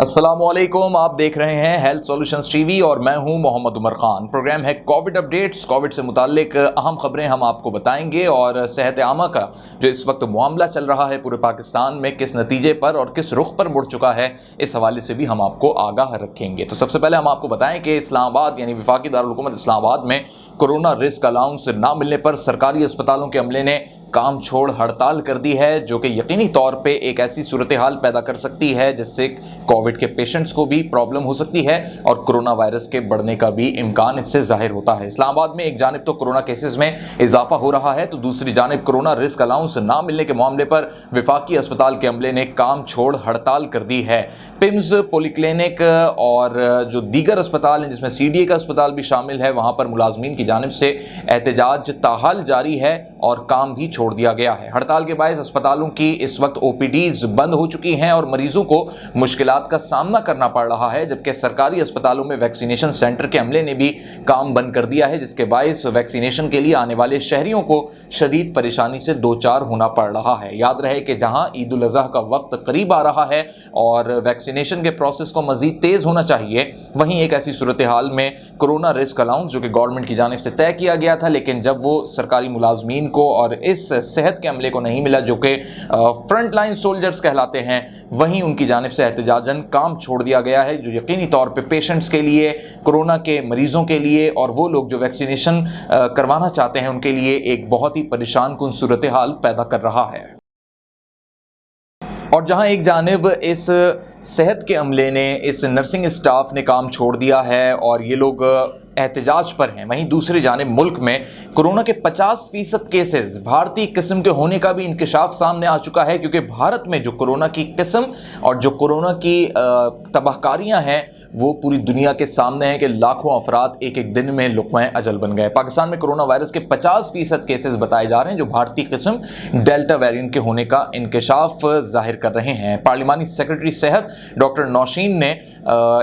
अस्सलाम वालेकुम, आप देख रहे हैं हेल्थ सॉल्यूशंस टीवी और मैं हूं मोहम्मद उमर खान। प्रोग्राम है कोविड अपडेट्स। कोविड से मुताल्लिक अहम खबरें हम आपको बताएंगे और सेहत आमा का जो इस वक्त मामला चल रहा है पूरे पाकिस्तान में किस नतीजे पर और किस रुख पर मुड़ चुका है, इस हवाले से भी हम आपको आगाह रखेंगे। तो सबसे पहले हम आपको बताएं कि इस्लामाबाद यानी वफाकी दारुल हुकूमत इस्लामाबाद में कोरोना रिस्क अलाउंस ना मिलने पर सरकारी अस्पतालों के अमले ने काम छोड़ हड़ताल कर दी है, जो कि यकीनी तौर पे एक ऐसी सूरत हाल पैदा कर सकती है जिससे कोविड के पेशेंट्स को भी प्रॉब्लम हो सकती है और कोरोना वायरस के बढ़ने का भी इम्कान इससे जाहिर होता है। इस्लामाबाद में एक जानिब तो कोरोना केसेस में इजाफा हो रहा है, तो दूसरी जानिब कोरोना रिस्क अलाउंस ना मिलने के मामले पर वफाकी अस्पताल के अमले ने काम छोड़ हड़ताल कर दी है। पिम्स, पॉलीक्लिनिक और जो दीगर अस्पताल हैं जिसमें CDA का अस्पताल भी शामिल है, वहाँ पर मुलाजमीन की जानिब से एहतजाज ताहाल जारी है और काम भी छोड़ दिया गया है। हड़ताल के बायस अस्पतालों की इस वक्त OPDs बंद हो चुकी हैं और मरीजों को मुश्किलात का सामना करना पड़ रहा है, जबकि सरकारी अस्पतालों में वैक्सीनेशन सेंटर के अमले ने भी काम बंद कर दिया है, जिसके बायस वैक्सीनेशन के लिए आने वाले शहरियों को शदीद परेशानी से दो चार होना पड़ रहा है। याद रहे कि जहां ईद उल अज़हा का वक्त करीब आ रहा है और वैक्सीनेशन के प्रोसेस को मजीद तेज होना चाहिए, वहीं एक ऐसी सूरत हाल में कोरोना रिस्क अलाउंस जो कि गवर्नमेंट की जानिब से तय किया गया था, लेकिन जब वो सरकारी मुलाजमीन को और इस सेहत के अमले को नहीं मिला जो कि फ्रंट लाइन सोल्जर्स कहलाते हैं, वहीं उनकी जानिब से एहतजाजन काम छोड़ दिया गया है, जो यकीनी तौर पे पेशेंट्स के लिए, कोरोना के मरीजों के लिए और वो लोग जो वैक्सीनेशन करवाना चाहते हैं उनके लिए एक बहुत ही परेशान कुन सूरत हाल पैदा कर रहा है। और जहां एक जानिब इस सेहत के अमले ने, इस नर्सिंग स्टाफ ने काम छोड़ दिया है और ये लोग एहतजाज पर हैं, वहीं दूसरी जानिब मुल्क में कोरोना के 50% केसेस भारतीय किस्म के होने का भी इंकशाफ सामने आ चुका है, क्योंकि भारत में जो कोरोना की किस्म और जो कोरोना की तबाहकारियां हैं वो पूरी दुनिया के सामने है कि लाखों अफराद एक एक दिन में लुक़्मा अजल बन गए। पाकिस्तान में कोरोना वायरस के 50% केसेस बताए जा रहे हैं जो भारतीय किस्म डेल्टा वेरिएंट के होने का इंकशाफ जाहिर कर रहे हैं। पार्लिमानी सेक्रेटरी सेहत डॉक्टर नौशीन ने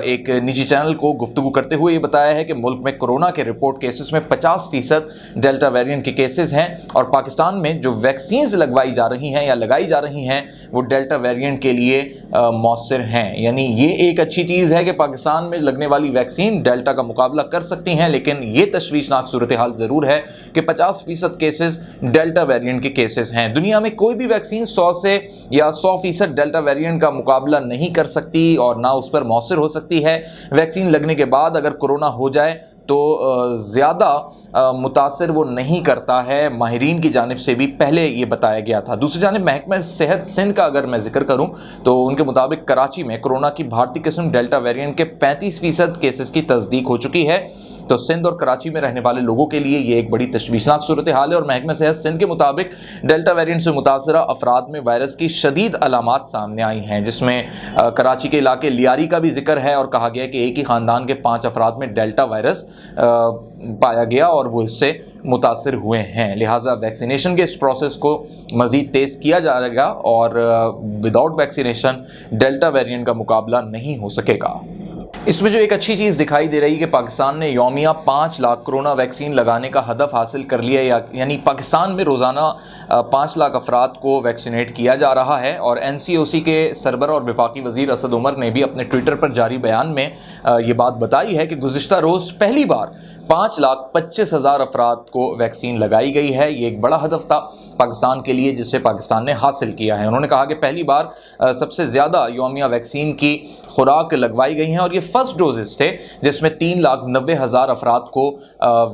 एक निजी चैनल को गुफ्तगू करते हुए ये बताया है कि मुल्क में कोरोना के रिपोर्ट केसेस में 50% डेल्टा वेरिएंट के केसेस हैं और पाकिस्तान में जो वैक्सीन्स लगवाई जा रही हैं या लगाई जा रही हैं वो डेल्टा वेरिएंट के लिए मौसर हैं। यानी ये एक अच्छी चीज़ है कि पाकिस्तान में लगने वाली वैक्सीन डेल्टा का मुकाबला कर सकती हैं, लेकिन ये तशवीशनाक सूरत हाल ज़रूर है कि 50% केसेस डेल्टा वेरिएंट के केसेस हैं। दुनिया में कोई भी वैक्सीन 100 से या 100% डेल्टा वेरिएंट का मुकाबला नहीं कर सकती और ना उस पर मौसर हो सकती है। वैक्सीन लगने के बाद अगर कोरोना हो जाए तो ज़्यादा मुतासर वो नहीं करता है, माहिरीन की जानिब से भी पहले ये बताया गया था। दूसरी जानिब महकमा सेहत सिंध का अगर मैं जिक्र करूं तो उनके मुताबिक कराची में कोरोना की भारतीय किस्म डेल्टा वेरिएंट के 35% केसेस की तस्दीक हो चुकी है। तो सिंध और कराची में रहने वाले लोगों के लिए ये एक बड़ी तशवीशनाक सूरत हाल है और महकमा सेहत सिंध के मुताबिक डेल्टा वेरिएंट से मुतासरा अफराद में वायरस की शदीद अलामात सामने आई हैं, जिसमें कराची के इलाके लियारी का भी जिक्र है और कहा गया कि एक ही ख़ानदान के 5 अफराद में डेल्टा वायरस पाया गया और वो इससे मुतासर हुए हैं। लिहाजा वैक्सीनेशन के इस प्रोसेस को मज़ीद तेज़ किया जाएगा और विदाउट वैक्सीनेशन डेल्टा वेरिएंट का मुकाबला नहीं हो सकेगा। इसमें जो एक अच्छी चीज़ दिखाई दे रही है कि पाकिस्तान ने यौमिया 5 लाख कोरोना वैक्सीन लगाने का हदफ हासिल कर लिया, यानी पाकिस्तान में रोज़ाना 5 लाख अफराद को वैक्सीनेट किया जा रहा है। और NCOC के सरबराह और वफाकी वज़ीर असद उमर ने भी अपने ट्विटर पर जारी बयान में ये बात बताई है कि गुज़िश्ता रोज़ पहली बार 5,25,000 अफराद को वैक्सीन लगाई गई है। ये एक बड़ा हदफ था पाकिस्तान के लिए जिसे पाकिस्तान ने हासिल किया है। उन्होंने कहा कि पहली बार सबसे ज़्यादा यौमिया वैक्सीन की खुराक लगवाई गई हैं और ये फर्स्ट डोजेस थे जिसमें 3,90,000 अफराद को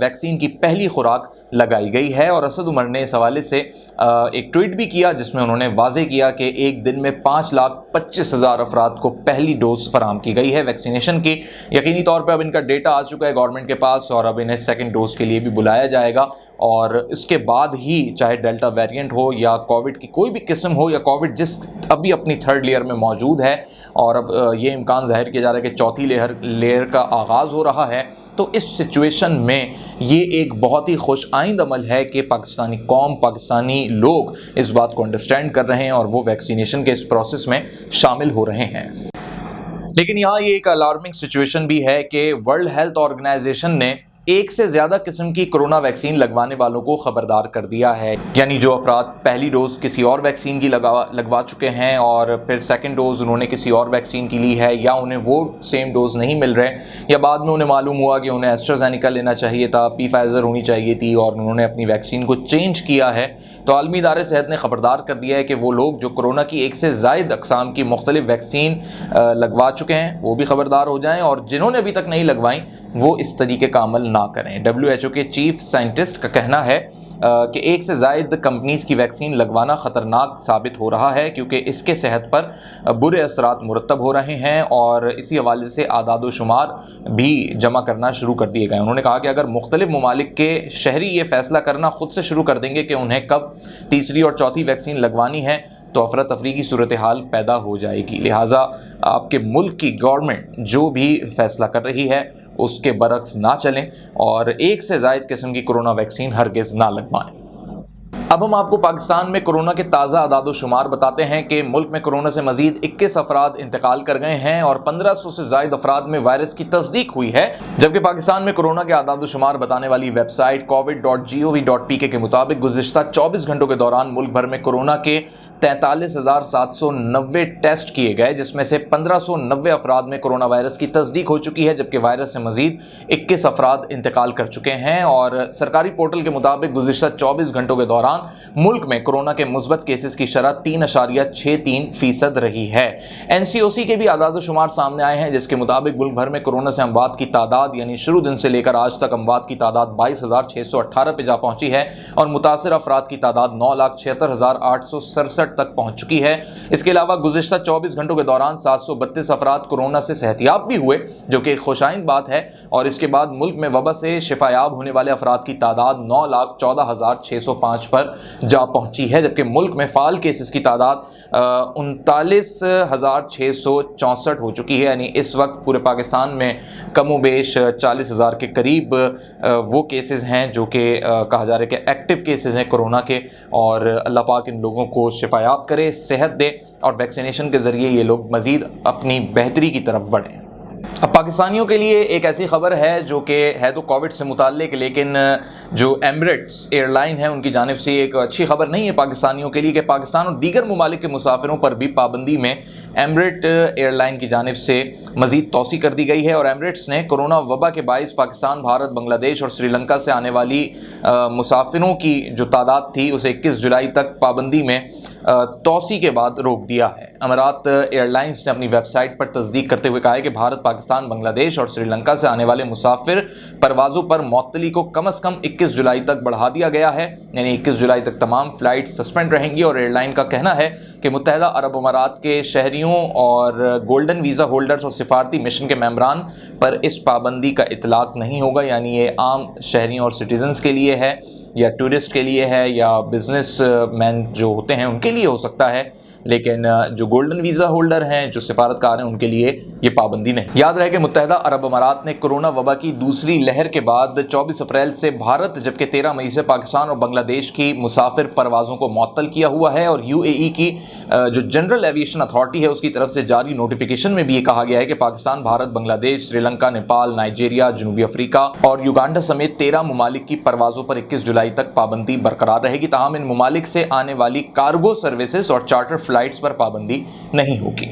वैक्सीन की पहली खुराक लगाई गई है। और असद उमर ने इस हवाले से एक ट्वीट भी किया जिसमें उन्होंने वाज़े किया कि एक दिन में 5,25,000 अफराद को पहली डोज फराहम की गई है वैक्सीनेशन की। यकीनी तौर पर अब इनका डेटा आ चुका है गवर्नमेंट के पास और अब इन्हें सेकेंड डोज के लिए भी बुलाया जाएगा और इसके बाद ही चाहे डेल्टा वेरिएंट हो या कोविड की कोई भी किस्म हो या कोविड जिस अभी अपनी थर्ड लेयर में मौजूद है और अब ये इम्कान ज़ाहिर किया जा रहा है कि चौथी लेयर का आगाज़ हो रहा है, तो इस सिचुएशन में ये एक बहुत ही खुश आइंद अमल है कि पाकिस्तानी कौम, पाकिस्तानी लोग इस बात को अंडरस्टैंड कर रहे हैं और वो वैक्सीनेशन के इस प्रोसेस में शामिल हो रहे हैं। लेकिन यहाँ ये एक अलार्मिंग सिचुएशन भी है कि वर्ल्ड हेल्थ ऑर्गेनाइजेशन ने एक से ज़्यादा किस्म की कोरोना वैक्सीन लगवाने वालों को खबरदार कर दिया है। यानी जो अफराद पहली डोज किसी और वैक्सीन की लगवा चुके हैं और फिर सेकंड डोज उन्होंने किसी और वैक्सीन की ली है, या उन्हें वो सेम डोज नहीं मिल रहे, या बाद में उन्हें मालूम हुआ कि उन्हें एस्ट्राजेनेका लेना चाहिए था, फाइजर होनी चाहिए थी और उन्होंने अपनी वैक्सीन को चेंज किया है, तो आलमी इदारे सेहत ने खबरदार कर दिया है कि वो लोग जो कोरोना की एक से ज़ायद अक़साम की मुख्तलिफ वैक्सीन लगवा चुके हैं वो भी खबरदार हो जाएँ, और जिन्होंने अभी तक नहीं लगवाई वो इस तरीके का अमल ना करें। WHO के चीफ साइंटिस्ट का कहना है कि एक से ज़ायद कंपनीज़ की वैक्सीन लगवाना ख़तरनाक साबित हो रहा है, क्योंकि इसके सेहत पर बुरे असरात मुरतब हो रहे हैं और इसी हवाले से आदाद व शुमार भी जमा करना शुरू कर दिए गए। उन्होंने कहा कि अगर मुख्तलिफ ममालिक के शहरी ये फ़ैसला करना ख़ुद से शुरू कर देंगे कि उन्हें कब तीसरी और चौथी वैक्सीन लगवानी है, तो अफरा तफरी की सूरत हाल पैदा हो जाएगी। लिहाजा आपके मुल्क की गवर्नमेंट जो भी फ़ैसला कर रही है उसके बरक्स ना चलें और एक से ज़ायद किस्म की कोरोना वैक्सीन हरगिज़ ना लगवाएं। अब हम आपको पाकिस्तान में कोरोना के ताज़ा आदाद शुमार बताते हैं कि मुल्क में कोरोना से मजीद 21 अफराद इंतकाल कर गए हैं और 1500 से ज़ायद अफराद में वायरस की तस्दीक हुई है। जबकि पाकिस्तान में कोरोना के आदाद शुमार बताने वाली वेबसाइट covid.gov.pk के मुताबिक गुज़िश्ता 24 घंटों के दौरान मुल्क भर में कोरोना के 43,790 टेस्ट किए गए, जिसमें से 1590 अफराद में कोरोना वायरस की तस्दीक हो चुकी है, जबकि वायरस से मजीद 21 अफराद इंतकाल कर चुके हैं। और सरकारी पोर्टल के मुताबिक गुज़िश्ता 24 घंटों के दौरान मुल्क में कोरोना के मुस्बत केसेस की शरह 3.63% रही है। NCOC के भी आदाद शुमार सामने आए हैं, जिसके मुताबिक मुल्क भर में कोरोना से अमवात की तादाद यानी शुरू दिन से लेकर आज तक अमवात की तादाद 22,618 पे जा पहुंची है और मुतासर अफराद की तादाद 9,76,867 तक पहुंच चुकी है। इसके अलावा गुज़िश्ता 24 घंटों के दौरान 732 अफराद कोरोना से सेहतियाब भी हुए, जो कि एक खुशाइंद बात है। और इसके बाद मुल्क में वबा से शिफायाब होने वाले अफराद की तादाद 9,14,605 पर जा पहुंची है, जबकि मुल्क में फ़ाल केसेस की तादाद 39,664 हो चुकी है। यानी इस वक्त पूरे पाकिस्तान में कमो बेश 40,000 के करीब वो केसेस हैं जो कि कहा जा रहा है कि एक्टिव केसेस हैं कोरोना के, और अल्लाह पाक इन लोगों को शिफायाब करे, सेहत दे और वैक्सीनेशन के ज़रिए ये लोग मज़ीद अपनी बेहतरी की तरफ बढ़ें। अब पाकिस्तानियों के लिए एक ऐसी खबर है जो कि है तो कोविड से मुताल्लिक, लेकिन जो एमिरेट्स एयरलाइन है उनकी जानिब से एक अच्छी खबर नहीं है पाकिस्तानियों के लिए कि पाकिस्तान और दीगर ममालिक के मुसाफिरों पर भी पाबंदी में एमिरेट एयरलाइन की जानिब से मज़ीद तोसी कर दी गई है। और एमिरेट्स ने कोरोना वबा के बाइस पाकिस्तान, भारत, बांग्लादेश और श्रीलंका से आने वाली मुसाफिरों की जो तादाद थी उसे 21 जुलाई तक पाबंदी में तोसी के बाद रोक दिया है। अमारात एयरलाइंस ने अपनी वेबसाइट पर तस्दीक करते हुए कहा है कि भारत, पाकिस्तान, बांग्लादेश और श्रीलंका से आने वाले मुसाफिर परवाज़ों पर मअतली को कम से कम 21 जुलाई तक बढ़ा दिया गया है। यानी 21 जुलाई तक तमाम फ़्लाइट सस्पेंड रहेंगी। और एयरलाइन का कहना है कि मुत्तहदा अरब अमारात के शहरियों और गोल्डन वीज़ा होल्डर्स और सिफारती मिशन के मेंबरान पर इस पाबंदी का इतलाक नहीं होगा। यानी ये आम शहरियों और सिटीजन्स के लिए है या टूरिस्ट के लिए है या बिजनेस मैन जो होते हैं उनके लिए हो सकता है, लेकिन जो गोल्डन वीज़ा होल्डर हैं, जो सिफारतकार हैं, उनके लिए ये पाबंदी नहीं। याद रहे कि मुत्तहदा अरब अमारात ने कोरोना वबा की दूसरी लहर के बाद 24 अप्रैल से भारत, जबकि 13 मई से पाकिस्तान और बांग्लादेश की मुसाफिर परवाज़ों को मुअत्तल किया हुआ है। और UAE की जो जनरल एविएशन अथॉरिटी है उसकी तरफ से जारी नोटिफिकेशन में भी ये कहा गया है कि पाकिस्तान, भारत, बांग्लादेश, श्रीलंका, नेपाल, नाइजीरिया, जनूबी अफ्रीका और युगांडा समेत 13 ममालिक की परवाज़ों पर 21 जुलाई तक पाबंदी बरकरार रहेगी। ताहम इन ममालिक से आने वाली कार्गो सर्विसेज और चार्टर फ्लाइट्स पर पाबंदी नहीं होगी।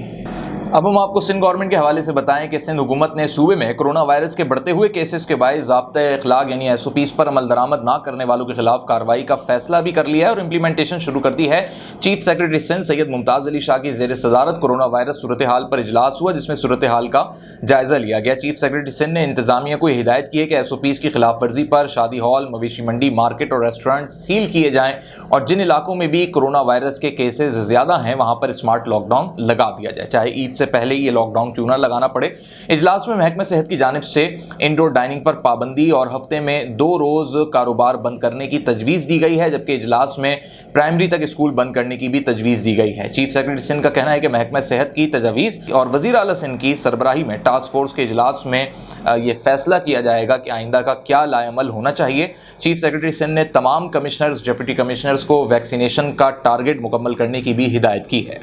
अब हम आपको सिंध गवर्नमेंट के हवाले से बताएं कि सिंध हुकूमत ने सूबे में कोरोना वायरस के बढ़ते हुए केसेस के बायस ज़ाब्ते इखलाक यानी SOPs पर अमल दरामद ना करने वालों के खिलाफ कार्रवाई का फैसला भी कर लिया है और इम्प्लीमेंटेशन शुरू कर दी है। चीफ सेक्रेटरी सिंध सैयद मुमताज़ अली शाह की ज़ेर सदारत कोरोना वायरस सूरत हाल पर इजलास हुआ, जिसमें सूरत हाल का जायज़ा लिया गया। चीफ सेक्रेटरी सिंध ने इंतजामिया को हिदायत की है कि SOPs की खिलाफ वर्जी पर शादी हॉल, मवेशी मंडी, मार्केट और रेस्टोरेंट सील किए जाएँ और जिन इलाकों में भी कोरोना वायरस के केसेज ज़्यादा हैं वहाँ पर स्मार्ट लॉकडाउन लगा दिया जाए, चाहे ईद से पहले ये लॉकडाउन क्यों ना लगाना पड़े। इजलास में महकमा सेहत की जानिब से इंडोर डाइनिंग पर पाबंदी और हफ्ते में 2 रोज कारोबार बंद करने की तजवीज़ दी गई है, जबकि इजलास में प्राइमरी तक स्कूल बंद करने की भी तजवीज़ दी गई है। चीफ सेक्रेटरी सिंध का कहना है कि महकमा सेहत की तजवीज़ और वज़ीर आला सिंध की सरबराही में टास्क फोर्स के इजलास में ये फैसला किया जाएगा कि आइंदा का क्या लाएमल होना चाहिए। चीफ सेक्रेटरी सिंध ने तमाम कमिश्नर्स, डिप्टी कमिश्नर्स को वैक्सीनेशन का टारगेट मुकम्मल करने की भी हिदायत की है।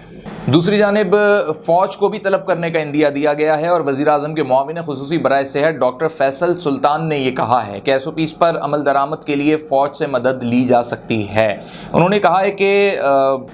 दूसरी जानिब फौज को भी तलब करने का इंदिया दिया गया है और वज़ीर आज़म के मुआविन खुसूसी बराए सेहत डॉक्टर फैसल सुल्तान ने ये कहा है कि SOPs पर अमल दरामद के लिए फ़ौज से मदद ली जा सकती है। उन्होंने कहा है कि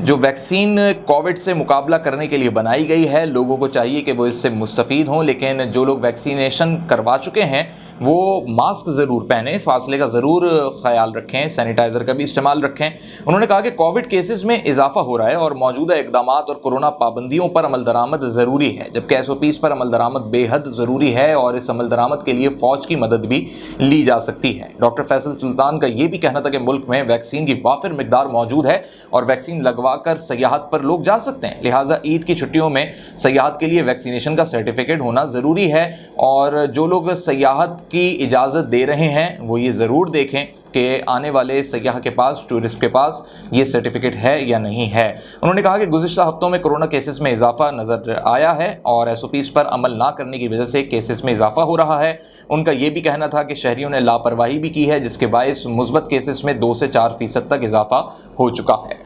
जो वैक्सीन कोविड से मुकाबला करने के लिए बनाई गई है, लोगों को चाहिए कि वो इससे मुस्तफ़ीद हों, लेकिन जो लोग वैक्सीनेशन करवा चुके हैं वो मास्क ज़रूर पहनें, फासले का ज़रूर ख्याल रखें, सैनिटाइज़र का भी इस्तेमाल रखें। उन्होंने कहा कि कोविड केसेस में इजाफा हो रहा है और मौजूदा इक़दामात और कोरोना पाबंदियों पर अमल दरामद ज़रूरी है, जबकि SOPs पर अमल दरामद बेहद ज़रूरी है और इस अमल दरामद के लिए फ़ौज की मदद भी ली जा सकती है। डॉक्टर फैसल सुल्तान का ये भी कहना था कि मुल्क में वैक्सीन की वाफिर मिकदार मौजूद है और वैक्सीन लगवा कर सयाहत पर लोग जा सकते हैं, लिहाजा ईद की छुट्टियों में सयाहत के लिए वैक्सीनेशन का सर्टिफिकेट होना ज़रूरी है। और जो लोग सयाहत की इजाज़त दे रहे हैं वो ये ज़रूर देखें कि आने वाले सयाह के पास, टूरिस्ट के पास ये सर्टिफिकेट है या नहीं है। उन्होंने कहा कि गुज़िश्ता हफ्तों में कोरोना केसेस में इजाफा नज़र आया है और SOPs पर अमल ना करने की वजह से केसेस में इजाफा हो रहा है। उनका ये भी कहना था कि शहरियों ने लापरवाही भी की है, जिसके बायस मुस्बत केसेस में 2 से 4% तक इजाफा हो चुका है।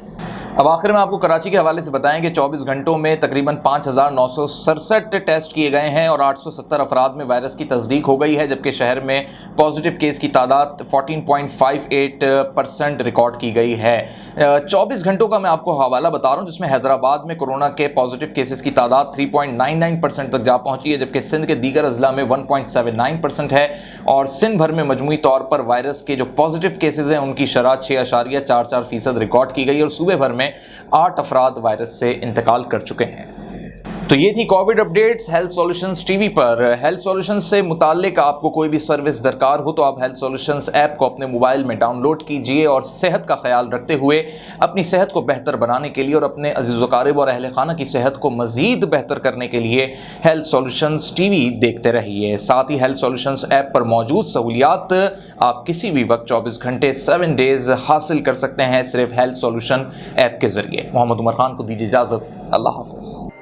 अब आखिर में आपको कराची के हवाले से बताएं कि 24 घंटों में तकरीबन 5,967 टेस्ट किए गए हैं और 870 अफराद में वायरस की तस्दीक हो गई है, जबकि शहर में पॉजिटिव केस की तादाद 14.58% रिकॉर्ड की गई है। 24 घंटों का मैं आपको हवाला बता रहा हूं, जिसमें हैदराबाद में कोरोना के पॉजिटिव केसेस की तादाद 3.99% तक जा पहुंची है, जबकि सिंध के दीगर अजला में 1.79% है और सिंध भर में मजमूई तौर पर वायरस के जो पॉजिटिव केसेस हैं उनकी शरह 6.44% रिकॉर्ड की गई और सूबे भर में 8 अफराद वायरस से इंतकाल कर चुके हैं। तो ये थी Covid updates health solutions TV पर। हेल्थ सॉल्यूशंस से मुताल्लिक आपको कोई भी सर्विस दरकार हो तो आप हेल्थ सॉल्यूशंस ऐप को अपने मोबाइल में डाउनलोड कीजिए और सेहत का ख्याल रखते हुए अपनी सेहत को बेहतर बनाने के लिए और अपने अज़ीज़ व क़ारिब और अहल खाना की सेहत को मज़ीद बेहतर करने के लिए हेल्थ सॉल्यूशंस टीवी देखते रहिए। साथ ही हेल्थ सॉल्यूशंस ऐप पर मौजूद सहूलियात आप किसी भी वक्त 24 घंटे 7 डेज़ हासिल कर सकते हैं सिर्फ हेल्थ सॉल्यूशन ऐप के ज़रिए। मोहम्मद उमर खान को दीजिए इजाज़त। अल्लाह हाफ़िज़।